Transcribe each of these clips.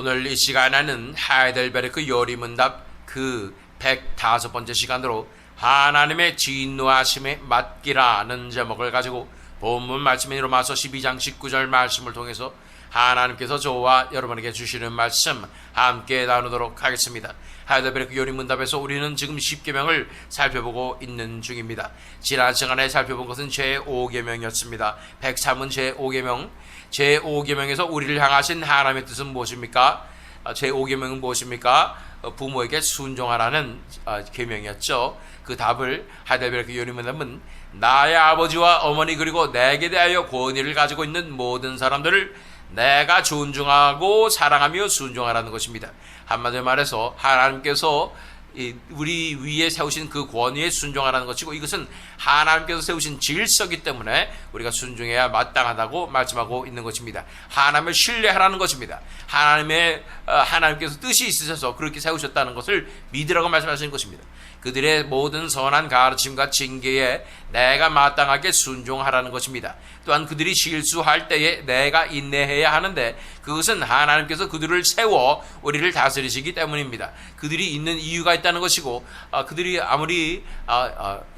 오늘 이 시간에는 하이델베르크 요리문답 그 105번째 시간으로 하나님의 진노하심에 맡기라는 제목을 가지고 본문 말씀인 로마서 12장 19절 말씀을 통해서 하나님께서 저와 여러분에게 주시는 말씀 함께 나누도록 하겠습니다. 하이델베르크 요리문답에서 우리는 지금 10계명을 살펴보고 있는 중입니다. 지난 시간에 살펴본 것은 제5계명이었습니다. 103은 제5계명, 제5계명에서 우리를 향하신 하나님의 뜻은 무엇입니까? 제5계명은 무엇입니까? 부모에게 순종하라는 계명이었죠. 그 답을 하이델베르크 요리문답은 나의 아버지와 어머니 그리고 내게 대하여 권위를 가지고 있는 모든 사람들을 내가 존중하고 사랑하며 순종하라는 것입니다. 한마디로 말해서 하나님께서 우리 위에 세우신 그 권위에 순종하라는 것이고, 이것은 하나님께서 세우신 질서이기 때문에 우리가 순종해야 마땅하다고 말씀하고 있는 것입니다. 하나님을 신뢰하라는 것입니다. 하나님께서 뜻이 있으셔서 그렇게 세우셨다는 것을 믿으라고 말씀하시는 것입니다. 그들의 모든 선한 가르침과 징계에 내가 마땅하게 순종하라는 것입니다. 또한 그들이 실수할 때에 내가 인내해야 하는데 그것은 하나님께서 그들을 세워 우리를 다스리시기 때문입니다. 그들이 있는 이유가 있다는 것이고, 그들이 아무리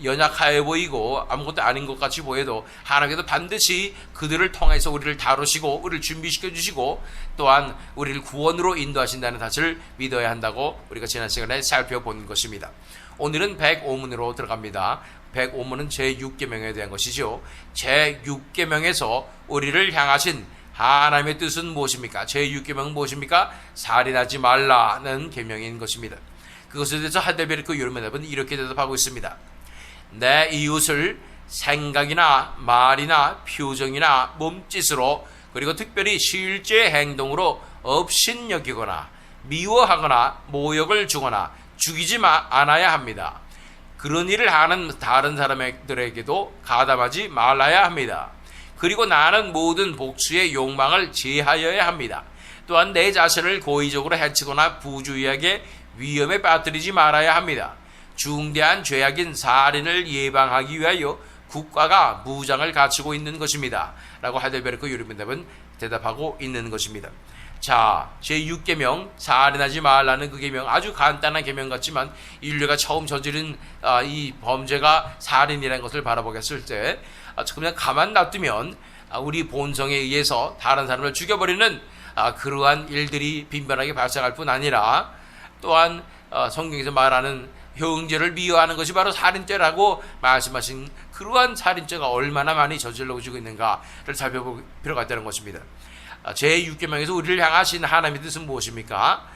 연약해 보이고 아무것도 아닌 것 같이 보여도 하나님께서 반드시 그들을 통해서 우리를 다루시고 우리를 준비시켜 주시고 또한 우리를 구원으로 인도하신다는 사실을 믿어야 한다고 우리가 지난 시간에 살펴본 것입니다. 오늘은 105문으로 들어갑니다. 105문은 제6계명에 대한 것이죠. 제6계명에서 우리를 향하신 하나님의 뜻은 무엇입니까? 제6계명은 무엇입니까? 살인하지 말라는 계명인 것입니다. 그것에 대해서 하이델베르크 요리문답은 이렇게 대답하고 있습니다. 내 이웃을 생각이나 말이나 표정이나 몸짓으로 그리고 특별히 실제 행동으로 업신여기거나 미워하거나 모욕을 주거나 죽이지 않아야 합니다. 그런 일을 하는 다른 사람들에게도 가담하지 말아야 합니다. 그리고 나는 모든 복수의 욕망을 제하여야 합니다. 또한 내 자신을 고의적으로 해치거나 부주의하게 위험에 빠뜨리지 말아야 합니다. 중대한 죄악인 살인을 예방하기 위하여 국가가 무장을 갖추고 있는 것입니다. 라고 하이델베르크 요리문답은 대답하고 있는 것입니다. 자, 제6계명 살인하지 말라는 그 계명, 아주 간단한 계명 같지만 인류가 처음 저지른 이 범죄가 살인이라는 것을 바라보겠을 때 그냥 가만 놔두면 우리 본성에 의해서 다른 사람을 죽여버리는 그러한 일들이 빈번하게 발생할 뿐 아니라 또한 성경에서 말하는 형제를 미워하는 것이 바로 살인죄라고 말씀하신 그러한 살인죄가 얼마나 많이 저질러지고 있는가를 살펴볼 필요가 있다는 것입니다. 제6계명에서 우리를 향하신 하나님의 뜻은 무엇입니까?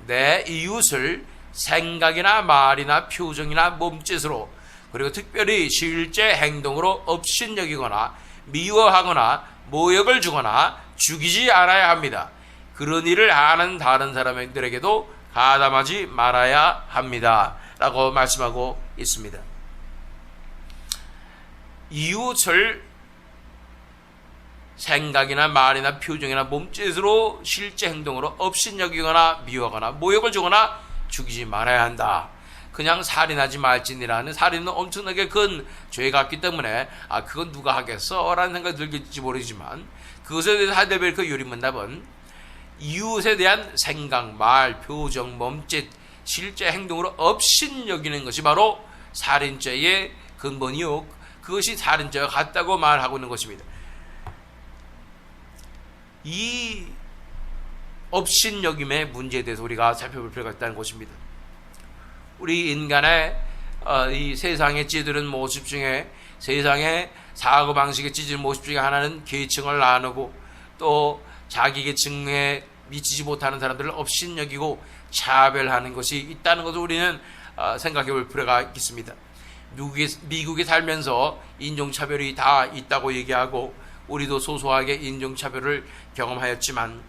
내 이웃을 생각이나 말이나 표정이나 몸짓으로 그리고 특별히 실제 행동으로 업신여기거나 미워하거나 모욕을 주거나 죽이지 않아야 합니다. 그런 일을 하는 다른 사람들에게도 가담하지 말아야 합니다. 라고 말씀하고 있습니다. 이웃을 생각이나 말이나 표정이나 몸짓으로 실제 행동으로 업신여기거나 미워하거나 모욕을 주거나 죽이지 말아야 한다. 그냥 살인하지 말지니라는, 살인은 엄청나게 큰 죄 같기 때문에 그건 누가 하겠어? 라는 생각이 들겠지 모르지만 그것에 대해서 하이델베르크 요리문답은 이웃에 대한 생각, 말, 표정, 몸짓, 실제 행동으로 업신여기는 것이 바로 살인죄의 근본이요, 그것이 살인죄와 같다고 말하고 있는 것입니다. 이 업신여김의 문제에 대해서 우리가 살펴볼 필요가 있다는 것입니다. 우리 인간의 이 세상에 찌드는 모습 중에, 세상의 사고방식에 찌드는 모습 중에 하나는 계층을 나누고 또 자기 계층에 미치지 못하는 사람들을 업신여기고 차별하는 것이 있다는 것을 우리는 생각해 볼 필요가 있습니다. 미국에 살면서 인종차별이 다 있다고 얘기하고 우리도 소소하게 인종차별을 경험하였지만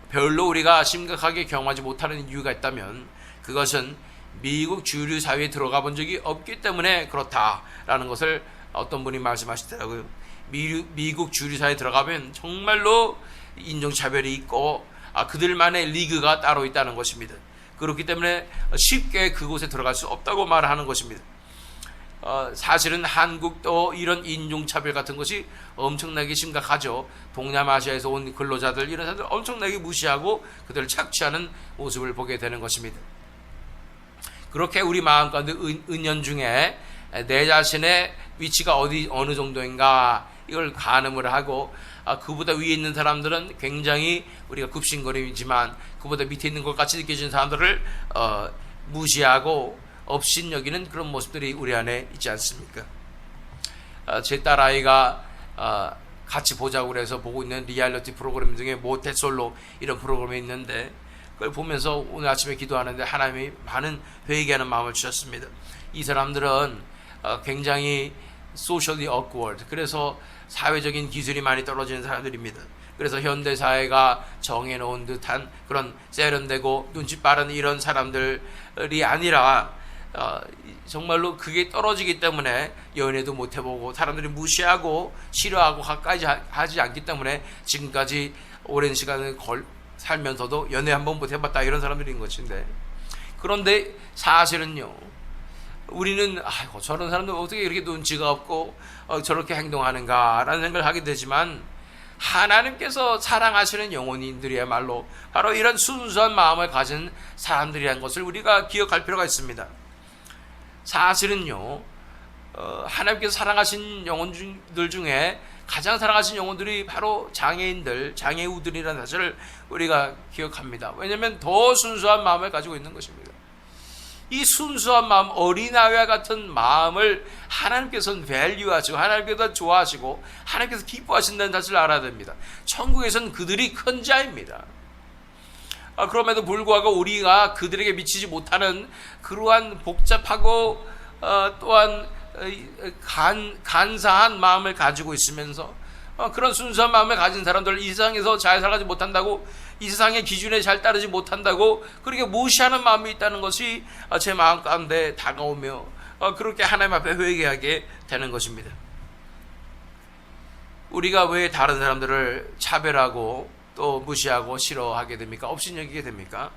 별로 우리가 심각하게 경험하지 못하는 이유가 있다면 그것은 미국 주류 사회에 들어가 본 적이 없기 때문에 그렇다라는 것을 어떤 분이 말씀하시더라고요. 미국 주류 사회에 들어가면 정말로 인종차별이 있고 그들만의 리그가 따로 있다는 것입니다. 그렇기 때문에 쉽게 그곳에 들어갈 수 없다고 말하는 것입니다. 사실은 한국도 이런 인종차별 같은 것이 엄청나게 심각하죠. 동남아시아에서 온 근로자들 이런 사람들 엄청나게 무시하고 그들을 착취하는 모습을 보게 되는 것입니다. 그렇게 우리 마음 가운데 은연중에 내 자신의 위치가 어느 정도인가 이걸 가늠을 하고 그보다 위에 있는 사람들은 굉장히 우리가 급신거림이지만 그보다 밑에 있는 것 같이 느껴지는 사람들을 무시하고 업신여기는 그런 모습들이 우리 안에 있지 않습니까? 제 딸아이가 같이 보자고 그래서 보고 있는 리얼리티 프로그램 중에 모태솔로 이런 프로그램이 있는데 그걸 보면서 오늘 아침에 기도하는데 하나님이 많은 회개하는 마음을 주셨습니다. 이 사람들은 굉장히 socially awkward, 그래서 사회적인 기술이 많이 떨어지는 사람들입니다. 그래서 현대사회가 정해놓은 듯한 그런 세련되고 눈치 빠른 이런 사람들이 아니라 정말로 그게 떨어지기 때문에 연애도 못 해보고 사람들이 무시하고 싫어하고 가까이 하지 않기 때문에 지금까지 오랜 시간을 살면서도 연애 한번 못 해봤다 이런 사람들인 것인데, 그런데 사실은요, 우리는 아이고 저런 사람들 어떻게 이렇게 눈치가 없고 저렇게 행동하는가 라는 생각을 하게 되지만, 하나님께서 사랑하시는 영혼인들이야말로 바로 이런 순수한 마음을 가진 사람들이라는 것을 우리가 기억할 필요가 있습니다. 사실은요, 하나님께서 사랑하신 영혼들 중에 가장 사랑하신 영혼들이 바로 장애인들, 장애우들이라는 사실을 우리가 기억합니다. 왜냐하면 더 순수한 마음을 가지고 있는 것입니다. 이 순수한 마음, 어린아이와 같은 마음을 하나님께서는 밸류하시고 하나님께서 좋아하시고 하나님께서 기뻐하신다는 사실을 알아야 됩니다. 천국에서는 그들이 큰 자입니다. 그럼에도 불구하고 우리가 그들에게 미치지 못하는 그러한 복잡하고 또한 간사한 마음을 가지고 있으면서 그런 순수한 마음을 가진 사람들, 이 세상에서 잘 살아가지 못한다고, 이 세상의 기준에 잘 따르지 못한다고 그렇게 무시하는 마음이 있다는 것이 제 마음 가운데 다가오며 그렇게 하나님 앞에 회개하게 되는 것입니다. 우리가 왜 다른 사람들을 차별하고 또 무시하고 싫어하게 됩니까? 업신여기게 됩니까?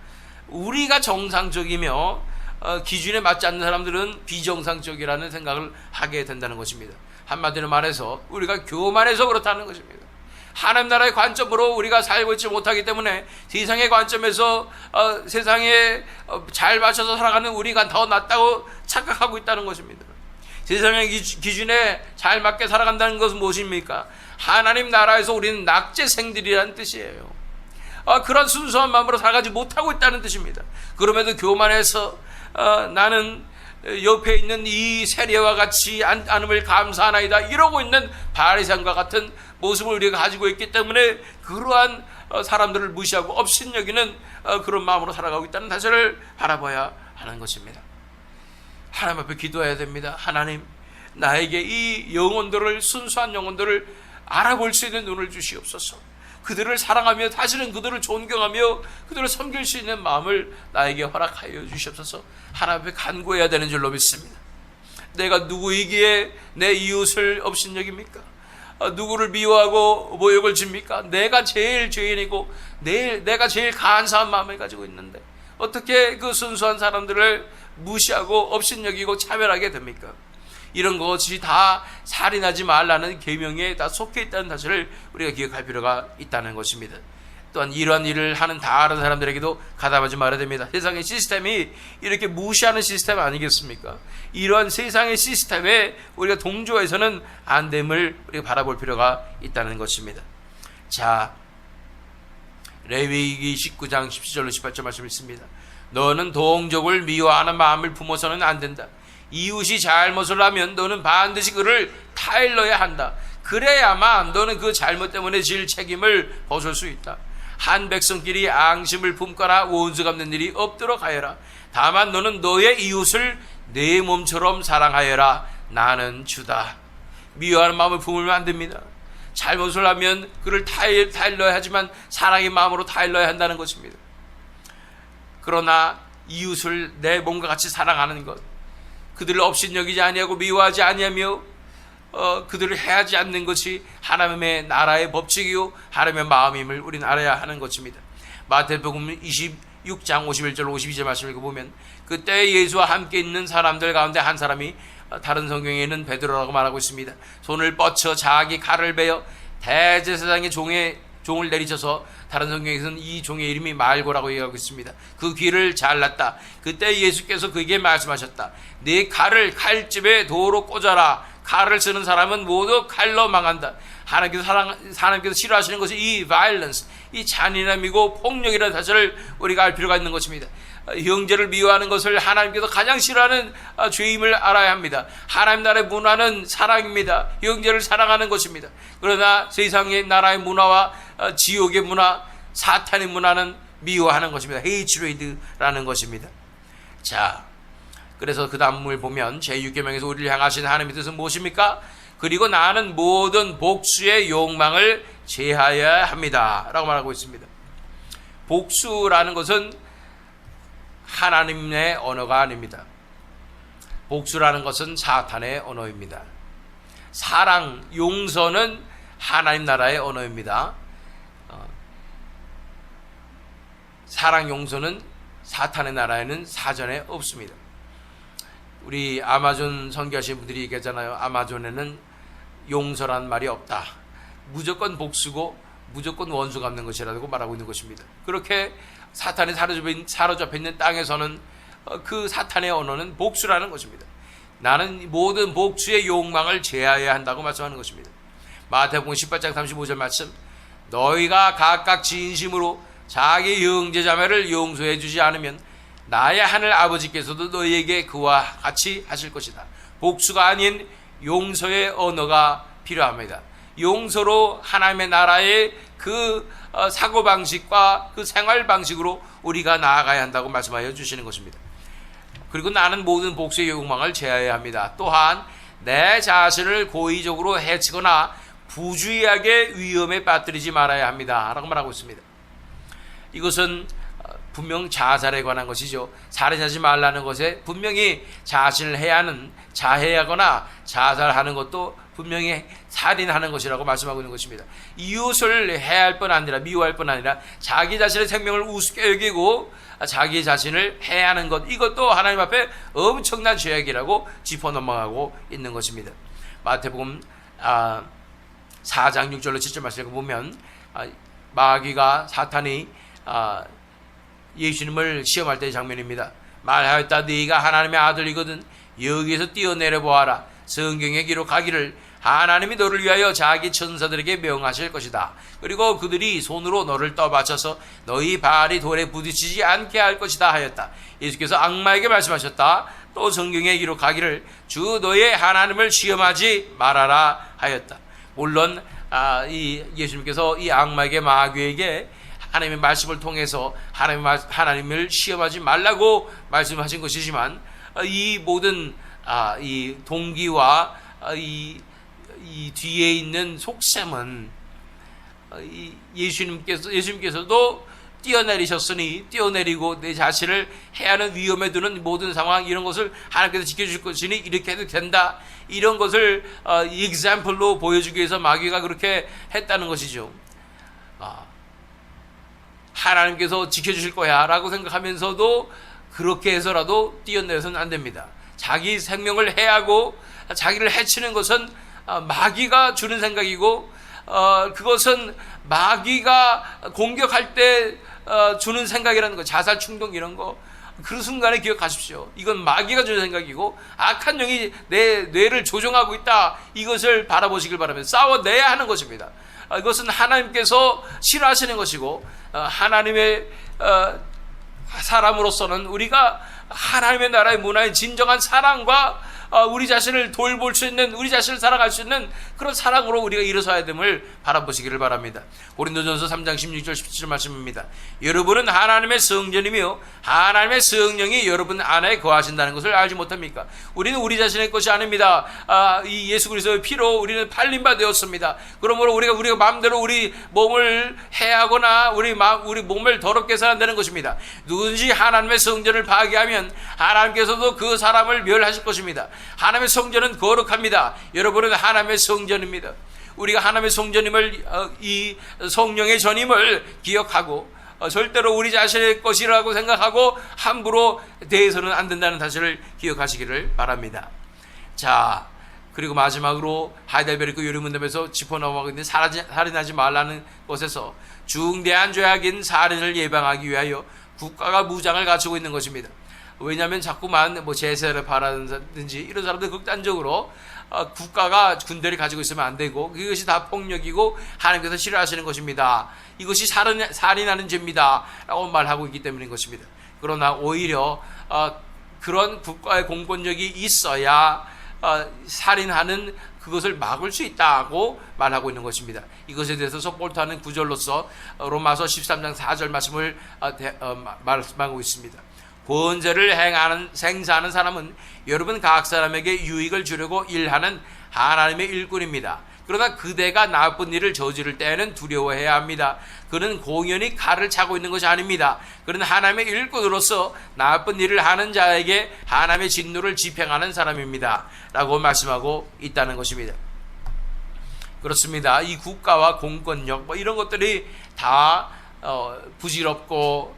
우리가 정상적이며 기준에 맞지 않는 사람들은 비정상적이라는 생각을 하게 된다는 것입니다. 한마디로 말해서 우리가 교만해서 그렇다는 것입니다. 하나님 나라의 관점으로 우리가 살고 있지 못하기 때문에 세상의 관점에서 세상에 잘 맞춰서 살아가는 우리가 더 낫다고 착각하고 있다는 것입니다. 세상의 기준에 잘 맞게 살아간다는 것은 무엇입니까? 하나님 나라에서 우리는 낙제생들이라는 뜻이에요. 그런 순수한 마음으로 살아가지 못하고 있다는 뜻입니다. 그럼에도 교만해서 나는 옆에 있는 이 세례와 같이 않음을 감사하나이다 이러고 있는 바리새인과 같은 모습을 우리가 가지고 있기 때문에 그러한 사람들을 무시하고 업신여기는 그런 마음으로 살아가고 있다는 사실을 바라봐야 하는 것입니다. 하나님 앞에 기도해야 됩니다. 하나님, 나에게 이 영혼들을, 순수한 영혼들을 알아볼 수 있는 눈을 주시옵소서. 그들을 사랑하며 사실은 그들을 존경하며 그들을 섬길 수 있는 마음을 나에게 허락하여 주시옵소서. 하나님 앞에 간구해야 되는 줄로 믿습니다. 내가 누구이기에 내 이웃을 업신여깁니까? 누구를 미워하고 모욕을 줍니까? 내가 제일 죄인이고 내가 제일 간사한 마음을 가지고 있는데 어떻게 그 순수한 사람들을 무시하고 업신여기고 차별하게 됩니까? 이런 것이 다 살인하지 말라는 계명에 다 속해 있다는 사실을 우리가 기억할 필요가 있다는 것입니다. 또한 이러한 일을 하는 다른 사람들에게도 가담하지 말아야 됩니다. 세상의 시스템이 이렇게 무시하는 시스템 아니겠습니까? 이러한 세상의 시스템에 우리가 동조해서는 안 됨을 우리가 바라볼 필요가 있다는 것입니다. 자, 레위기 19장 17절로 18절 말씀 있습니다. 너는 동족을 미워하는 마음을 품어서는 안 된다. 이웃이 잘못을 하면 너는 반드시 그를 타일러야 한다. 그래야만 너는 그 잘못 때문에 질 책임을 벗을 수 있다. 한 백성끼리 앙심을 품거나 원수 갚는 일이 없도록 하여라. 다만 너는 너의 이웃을 내 몸처럼 사랑하여라. 나는 주다. 미워하는 마음을 품으면 안 됩니다. 잘못을 하면 그를 타일러야 하지만 사랑의 마음으로 타일러야 한다는 것입니다. 그러나 이웃을 내 몸과 같이 사랑하는 것, 그들을 업신여기지 아니하고 미워하지 아니하며 그들을 해하지 않는 것이 하나님의 나라의 법칙이요 하나님의 마음임을 우리는 알아야 하는 것입니다. 마태복음 26장 51절 52절 말씀을 읽어보면 그때 예수와 함께 있는 사람들 가운데 한 사람이 다른 성경에는 베드로라고 말하고 있습니다. 손을 뻗쳐 자기 칼을 베어 대제사장의 종을 내리쳐서 다른 성경에서는 이 종의 이름이 말고라고 얘기하고 있습니다. 그 귀를 잘랐다. 그때 예수께서 그에게 말씀하셨다. 네 칼을 칼집에 도로 꽂아라. 칼을 쓰는 사람은 모두 칼로 망한다. 하나님께서 싫어하시는 것이 이 violence, 이 잔인함이고 폭력이라는 사실을 우리가 알 필요가 있는 것입니다. 형제를 미워하는 것을 하나님께서 가장 싫어하는 죄임을 알아야 합니다. 하나님 나라의 문화는 사랑입니다. 형제를 사랑하는 것입니다. 그러나 세상의 나라의 문화와 지옥의 문화, 사탄의 문화는 미워하는 것입니다. hatred라는 것입니다. 자, 그래서 그 다음을 보면 제6계명에서 우리를 향하신 하나님의 뜻은 무엇입니까? 그리고 나는 모든 복수의 욕망을 제하여야 합니다 라고 말하고 있습니다. 복수라는 것은 하나님의 언어가 아닙니다. 복수라는 것은 사탄의 언어입니다. 사랑, 용서는 하나님 나라의 언어입니다. 사랑, 용서는 사탄의 나라에는 사전에 없습니다. 우리 아마존 선교하신 분들이 얘기하잖아요. 아마존에는 용서란 말이 없다. 무조건 복수고 무조건 원수 갚는 것이라고 말하고 있는 것입니다. 그렇게 사탄이 사로잡혀 있는 땅에서는 그 사탄의 언어는 복수라는 것입니다. 나는 모든 복수의 욕망을 제하여야 한다고 말씀하는 것입니다. 마태복음 18장 35절 말씀, 너희가 각각 진심으로 자기 형제 자매를 용서해 주지 않으면 나의 하늘 아버지께서도 너희에게 그와 같이 하실 것이다. 복수가 아닌 용서의 언어가 필요합니다. 용서로 하나님의 나라의 그 사고방식과 그 생활방식으로 우리가 나아가야 한다고 말씀하여 주시는 것입니다. 그리고 나는 모든 복수의 욕망을 제하여야 합니다. 또한 내 자신을 고의적으로 해치거나 부주의하게 위험에 빠뜨리지 말아야 합니다 라고 말하고 있습니다. 이것은 분명 자살에 관한 것이죠. 살인하지 말라는 것에 분명히 자신을 해하는, 자해하거나 자살하는 것도 분명히 살인하는 것이라고 말씀하고 있는 것입니다. 이웃을 해할 뿐 아니라, 미워할 뿐 아니라 자기 자신의 생명을 우습게 여기고 자기 자신을 해하는 것, 이것도 하나님 앞에 엄청난 죄악이라고 짚어 넘어가고 있는 것입니다. 마태복음 4장 6절로 7절 말씀을 보면 마귀가, 사탄이 예수님을 시험할 때의 장면입니다. 말하였다. 네가 하나님의 아들이거든 여기에서 뛰어내려 보아라. 성경에 기록하기를 하나님이 너를 위하여 자기 천사들에게 명하실 것이다. 그리고 그들이 손으로 너를 떠받쳐서 너희 발이 돌에 부딪히지 않게 할 것이다 하였다. 예수께서 악마에게 말씀하셨다. 또 성경에 기록하기를 주 너의 하나님을 시험하지 말아라 하였다. 물론 이 예수님께서 이 악마에게, 마귀에게 하나님의 말씀을 통해서 하나님을 시험하지 말라고 말씀하신 것이지만 이 모든 이 동기와 이 뒤에 있는 속셈은 예수님께서도 뛰어내리셨으니 뛰어내리고 내 자신을 해하는 위험에 두는 모든 상황, 이런 것을 하나님께서 지켜주실 것이니 이렇게 해도 된다, 이런 것을 example로 보여주기 위해서 마귀가 그렇게 했다는 것이죠. 하나님께서 지켜주실 거야 라고 생각하면서도 그렇게 해서라도 뛰어내려서는 안 됩니다. 자기 생명을 해하고 자기를 해치는 것은 마귀가 주는 생각이고 그것은 마귀가 공격할 때 주는 생각이라는 거, 자살 충동 이런 거, 그 순간에 기억하십시오. 이건 마귀가 주는 생각이고 악한 영이 내 뇌를 조종하고 있다, 이것을 바라보시길 바라면서 싸워내야 하는 것입니다. 이것은 하나님께서 싫어하시는 것이고 하나님의 사람으로서는 우리가 하나님의 나라의 문화의 진정한 사랑과 우리 자신을 돌볼 수 있는, 우리 자신을 살아갈 수 있는 그런 사랑으로 우리가 일어서야 됨을 바라보시기를 바랍니다. 고린도전서 3장 16절 17절 말씀입니다. 여러분은 하나님의 성전이며 하나님의 성령이 여러분 안에 거하신다는 것을 알지 못합니까? 우리는 우리 자신의 것이 아닙니다. 이 예수 그리스도의 피로 우리는 팔린 바 되었습니다. 그러므로 우리가 마음대로 우리 몸을 해하거나 우리 몸을 더럽게 해서는 안 되는 것입니다. 누군지 하나님의 성전을 파괴하면 하나님께서도 그 사람을 멸하실 것입니다. 하나님의 성전은 거룩합니다. 여러분은 하나님의 성전입니다. 우리가 하나님의 성전임을, 이 성령의 전임을 기억하고 절대로 우리 자신의 것이라고 생각하고 함부로 대해서는 안 된다는 사실을 기억하시기를 바랍니다. 자, 그리고 마지막으로 하이델베르크 요리문답에서 짚어넘어가고 있는 살인하지 말라는 것에서 중대한 죄악인 살인을 예방하기 위하여 국가가 무장을 갖추고 있는 것입니다. 왜냐하면 자꾸만 제세를 바라든지 이런 사람들 극단적으로 국가가 군대를 가지고 있으면 안 되고 그것이 다 폭력이고 하나님께서 싫어하시는 것입니다. 이것이 살인하는 죄입니다 라고 말하고 있기 때문인 것입니다. 그러나 오히려 그런 국가의 공권력이 있어야 살인하는 그것을 막을 수 있다고 말하고 있는 것입니다. 이것에 대해서 서포트하는 구절로서 로마서 13장 4절 말씀을 말씀하고 있습니다. 권세를 행사하는 사람은 여러분 각 사람에게 유익을 주려고 일하는 하나님의 일꾼입니다. 그러나 그대가 나쁜 일을 저지를 때에는 두려워해야 합니다. 그는 공연히 칼을 차고 있는 것이 아닙니다. 그는 하나님의 일꾼으로서 나쁜 일을 하는 자에게 하나님의 진노를 집행하는 사람입니다 라고 말씀하고 있다는 것입니다. 그렇습니다. 이 국가와 공권력 이런 것들이 다 부질없고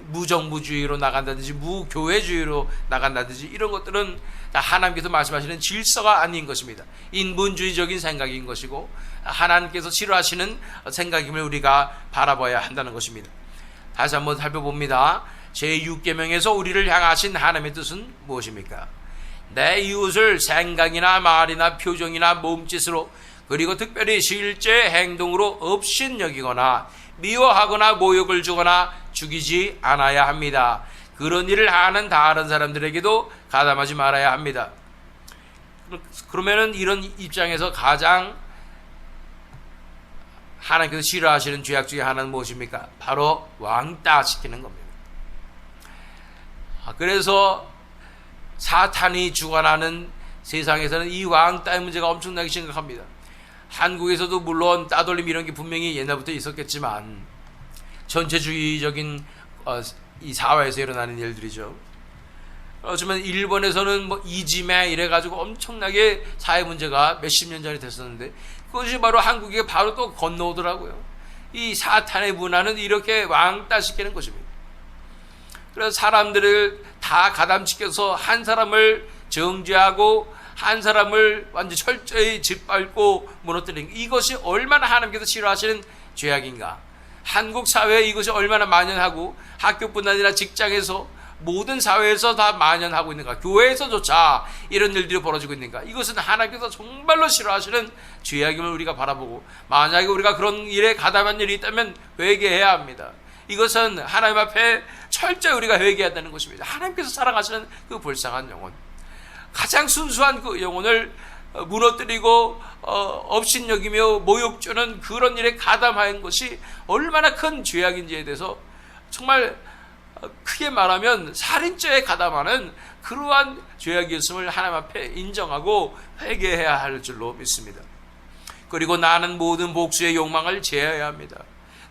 무정부주의로 나간다든지 무교회주의로 나간다든지 이런 것들은 다 하나님께서 말씀하시는 질서가 아닌 것입니다. 인본주의적인 생각인 것이고 하나님께서 싫어하시는 생각임을 우리가 바라봐야 한다는 것입니다. 다시 한번 살펴봅니다. 제6계명에서 우리를 향하신 하나님의 뜻은 무엇입니까? 내 이웃을 생각이나 말이나 표정이나 몸짓으로 그리고 특별히 실제 행동으로 업신여기거나 미워하거나 모욕을 주거나 죽이지 않아야 합니다. 그런 일을 하는 다른 사람들에게도 가담하지 말아야 합니다. 그러면은 이런 입장에서 가장 하나님께서 싫어하시는 죄악 중에 하나는 무엇입니까? 바로 왕따시키는 겁니다. 그래서 사탄이 주관하는 세상에서는 이 왕따의 문제가 엄청나게 심각합니다. 한국에서도 물론 따돌림 이런 게 분명히 옛날부터 있었겠지만 전체주의적인 이 사회에서 일어나는 일들이죠. 그렇지만 일본에서는 이지메 이래가지고 엄청나게 사회 문제가 몇십 년 전에 됐었는데 그것이 바로 한국에 바로 또 건너오더라고요. 이 사탄의 문화는 이렇게 왕따시키는 것입니다. 그래서 사람들을 다 가담시켜서 한 사람을 정죄하고 한 사람을 완전 철저히 짓밟고 무너뜨리는 이것이 얼마나 하나님께서 싫어하시는 죄악인가. 한국 사회에 이것이 얼마나 만연하고 학교뿐 아니라 직장에서 모든 사회에서 다 만연하고 있는가. 교회에서조차 이런 일들이 벌어지고 있는가. 이것은 하나님께서 정말로 싫어하시는 죄악임을 우리가 바라보고 만약에 우리가 그런 일에 가담한 일이 있다면 회개해야 합니다. 이것은 하나님 앞에 철저히 우리가 회개해야 되는 것입니다. 하나님께서 사랑하시는 그 불쌍한 영혼, 가장 순수한 그 영혼을 무너뜨리고 업신여기며 모욕 주는 그런 일에 가담하는 것이 얼마나 큰 죄악인지에 대해서 정말 크게 말하면 살인죄에 가담하는 그러한 죄악이었음을 하나님 앞에 인정하고 회개해야 할 줄로 믿습니다. 그리고 나는 모든 복수의 욕망을 제어해야 합니다.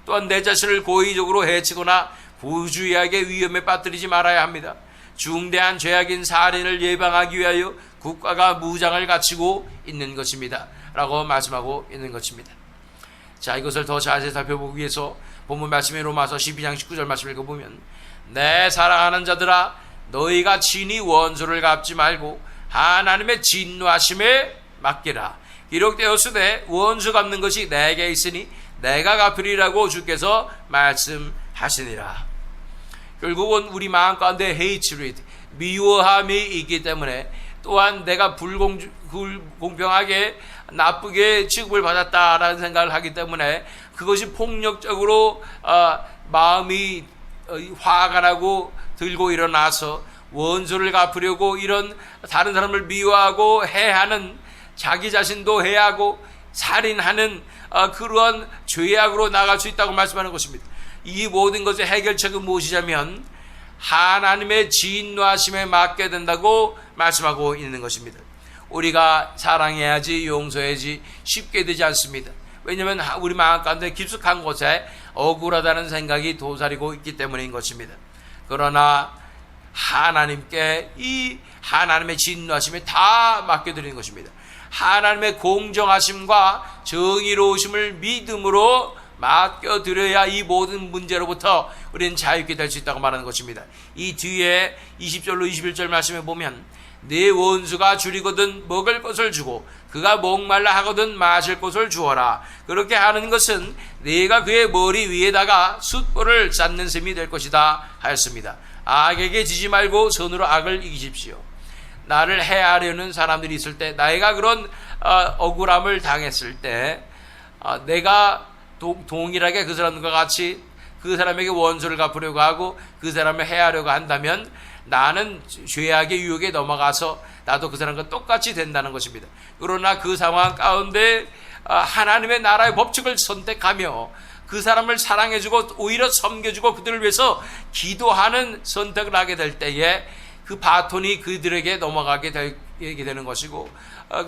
또한 내 자신을 고의적으로 해치거나 부주의하게 위험에 빠뜨리지 말아야 합니다. 중대한 죄악인 살인을 예방하기 위하여 국가가 무장을 갖추고 있는 것입니다 라고 말씀하고 있는 것입니다. 자, 이것을 더 자세히 살펴보기 위해서 본문 말씀인 로마서 12장 19절 말씀을 읽어보면 내 사랑하는 자들아 너희가 친히 원수를 갚지 말고 하나님의 진노하심에 맡기라. 기록되었으되 원수 갚는 것이 내게 있으니 내가 갚으리라고 주께서 말씀하시니라. 결국은 우리 마음 가운데 hatred, 미워함이 있기 때문에 또한 내가 불공평하게 나쁘게 취급을 받았다라는 생각을 하기 때문에 그것이 폭력적으로 마음이 화가 나고 들고 일어나서 원수를 갚으려고 이런 다른 사람을 미워하고 해하는 자기 자신도 해하고 살인하는 그러한 죄악으로 나갈 수 있다고 말씀하는 것입니다. 이 모든 것의 해결책은 무엇이냐면 하나님의 진노하심에 맡게 된다고 말씀하고 있는 것입니다. 우리가 사랑해야지 용서해야지 쉽게 되지 않습니다. 왜냐하면 우리 마음 가운데 깊숙한 곳에 억울하다는 생각이 도사리고 있기 때문인 것입니다. 그러나 하나님께 이 하나님의 진노하심에 다 맡겨드리는 것입니다. 하나님의 공정하심과 정의로우심을 믿음으로 맡겨드려야 이 모든 문제로부터 우리는 자유케 될 수 있다고 말하는 것입니다. 이 뒤에 20절로 21절 말씀에 보면 네 원수가 줄이거든 먹을 것을 주고 그가 목말라 하거든 마실 것을 주어라. 그렇게 하는 것은 네가 그의 머리 위에다가 숫불을 쌓는 셈이 될 것이다 하였습니다. 악에게 지지 말고 선으로 악을 이기십시오. 나를 해하려는 사람들이 있을 때, 내가 그런 억울함을 당했을 때 내가 동일하게 그 사람과 같이 그 사람에게 원수를 갚으려고 하고 그 사람을 해하려고 한다면 나는 죄악의 유혹에 넘어가서 나도 그 사람과 똑같이 된다는 것입니다. 그러나 그 상황 가운데 하나님의 나라의 법칙을 선택하며 그 사람을 사랑해주고 오히려 섬겨주고 그들을 위해서 기도하는 선택을 하게 될 때에 그 바톤이 그들에게 넘어가게 되는 것이고,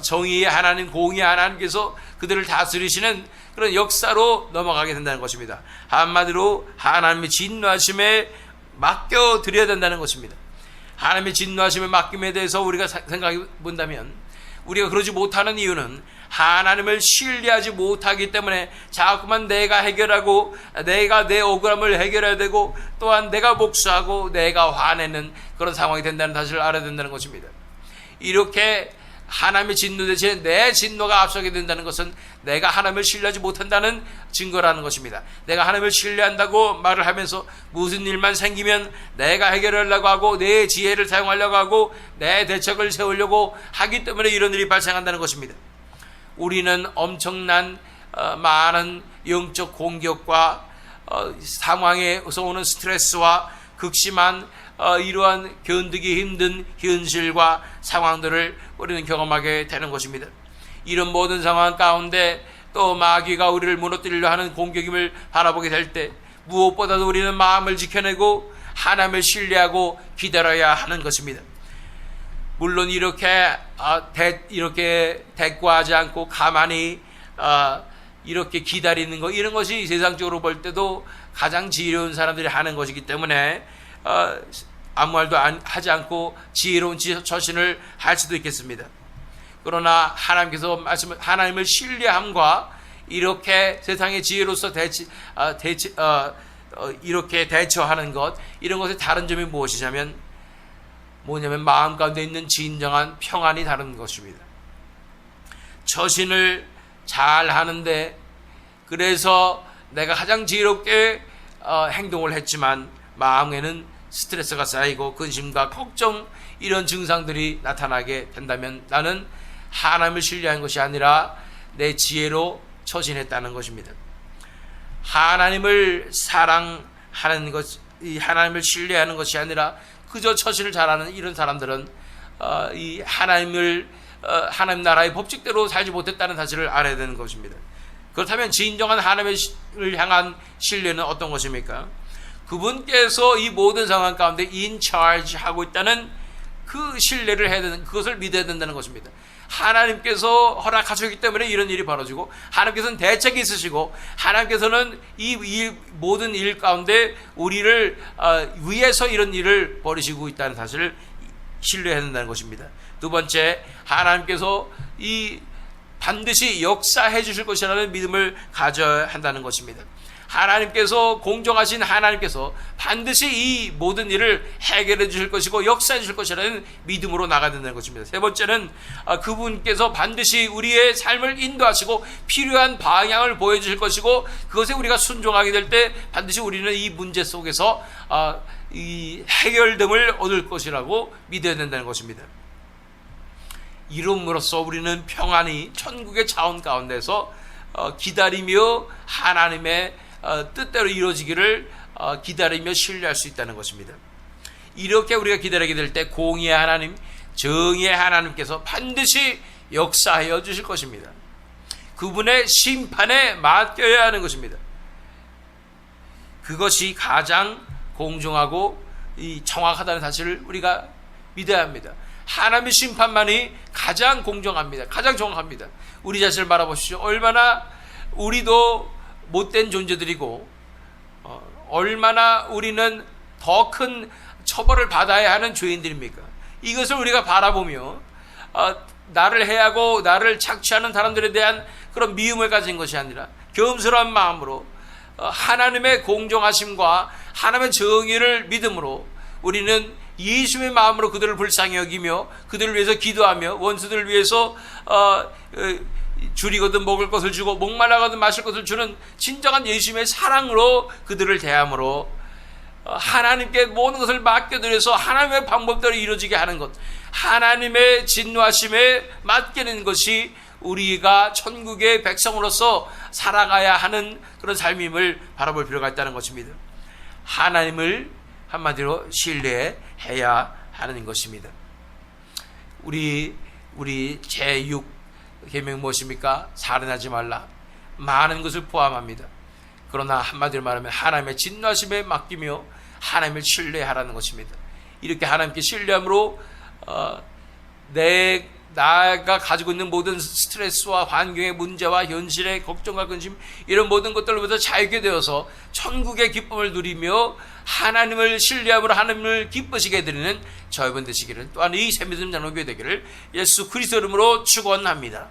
정의의 하나님, 공의의 하나님께서 그들을 다스리시는 그런 역사로 넘어가게 된다는 것입니다. 한마디로 하나님의 진노하심에 맡겨드려야 된다는 것입니다. 하나님의 진노하심에 맡김에 대해서 우리가 생각해 본다면, 우리가 그러지 못하는 이유는 하나님을 신뢰하지 못하기 때문에 자꾸만 내가 해결하고 내가 내 억울함을 해결해야 되고 또한 내가 복수하고 내가 화내는 그런 상황이 된다는 사실을 알아야 된다는 것입니다. 이렇게 하나님의 진노 대신에 내 진노가 앞서게 된다는 것은 내가 하나님을 신뢰하지 못한다는 증거라는 것입니다. 내가 하나님을 신뢰한다고 말을 하면서 무슨 일만 생기면 내가 해결하려고 하고 내 지혜를 사용하려고 하고 내 대책을 세우려고 하기 때문에 이런 일이 발생한다는 것입니다. 우리는 엄청난 많은 영적 공격과 상황에서 오는 스트레스와 극심한 이러한 견디기 힘든 현실과 상황들을 우리는 경험하게 되는 것입니다. 이런 모든 상황 가운데 또 마귀가 우리를 무너뜨리려 하는 공격임을 바라보게 될 때 무엇보다도 우리는 마음을 지켜내고 하나님을 신뢰하고 기다려야 하는 것입니다. 물론 이렇게 대꾸하지 않고 가만히 이렇게 기다리는 것, 이런 것이 세상적으로 볼 때도 가장 지혜로운 사람들이 하는 것이기 때문에 아무 말도 하지 않고 지혜로운 처신을 할 수도 있겠습니다. 그러나 하나님께서 하나님을 신뢰함과 이렇게 세상의 지혜로서 이렇게 대처하는 것, 이런 것의 다른 점이 무엇이냐면 마음 가운데 있는 진정한 평안이 다른 것입니다. 처신을 잘 하는데 그래서 내가 가장 지혜롭게 행동을 했지만 마음에는 스트레스가 쌓이고 근심과 걱정, 이런 증상들이 나타나게 된다면 나는 하나님을 신뢰한 것이 아니라 내 지혜로 처신했다는 것입니다. 하나님을 사랑하는 것, 하나님을 신뢰하는 것이 아니라 그저 처신을 잘하는 이런 사람들은 이 하나님 나라의 법칙대로 살지 못했다는 사실을 알아야 되는 것입니다. 그렇다면 진정한 하나님을 향한 신뢰는 어떤 것입니까? 그분께서 이 모든 상황 가운데 in charge 하고 있다는 그 신뢰를 해야 되는, 그것을 믿어야 된다는 것입니다. 하나님께서 허락하셨기 때문에 이런 일이 벌어지고 하나님께서는 대책이 있으시고 하나님께서는 이 모든 일 가운데 우리를 위해서 이런 일을 벌이시고 있다는 사실을 신뢰해야 된다는 것입니다. 두 번째, 하나님께서 반드시 역사해 주실 것이라는 믿음을 가져야 한다는 것입니다. 하나님께서, 공정하신 하나님께서 반드시 이 모든 일을 해결해 주실 것이고 역사해 주실 것이라는 믿음으로 나가야 된다는 것입니다. 세 번째는 그분께서 반드시 우리의 삶을 인도하시고 필요한 방향을 보여주실 것이고 그것에 우리가 순종하게 될 때 반드시 우리는 이 문제 속에서 이 해결됨을 얻을 것이라고 믿어야 된다는 것입니다. 이름으로써 우리는 평안히 천국의 차원 가운데서 기다리며 하나님의 뜻대로 이루어지기를 기다리며 신뢰할 수 있다는 것입니다. 이렇게 우리가 기다리게 될 때 공의의 하나님, 정의의 하나님께서 반드시 역사하여 주실 것입니다. 그분의 심판에 맡겨야 하는 것입니다. 그것이 가장 공정하고 정확하다는 사실을 우리가 믿어야 합니다. 하나님의 심판만이 가장 공정합니다. 가장 정확합니다. 우리 자신을 바라보십시오. 얼마나 우리도 못된 존재들이고 얼마나 우리는 더 큰 처벌을 받아야 하는 죄인들입니까? 이것을 우리가 바라보며 나를 해하고 나를 착취하는 사람들에 대한 그런 미움을 가진 것이 아니라 겸손한 마음으로 하나님의 공정하심과 하나님의 정의를 믿음으로 우리는 예수의 마음으로 그들을 불쌍히 여기며 그들을 위해서 기도하며 원수들을 위해서 줄이거든 먹을 것을 주고 목말라거든 마실 것을 주는 진정한 예수님의 사랑으로 그들을 대함으로 하나님께 모든 것을 맡겨드려서 하나님의 방법대로 이루어지게 하는 것, 하나님의 진노하심에 맡기는 것이 우리가 천국의 백성으로서 살아가야 하는 그런 삶임을 바라볼 필요가 있다는 것입니다. 하나님을 한마디로 신뢰해야 하는 것입니다. 우리 제6 계명 무엇입니까? 살인하지 말라. 많은 것을 포함합니다. 그러나 한마디로 말하면 하나님의 진노하심에 맡기며 하나님을 신뢰하라는 것입니다. 이렇게 하나님께 신뢰함으로 나가 가지고 있는 모든 스트레스와 환경의 문제와 현실의 걱정과 근심 이런 모든 것들로부터 자유게 되어서 천국의 기쁨을 누리며 하나님을 신뢰함으로 하나님을 기쁘시게 해드리는 저희분 되시기를, 또한 이 새믿음 장로교회 되기를 예수 그리스도 이름으로 축원합니다.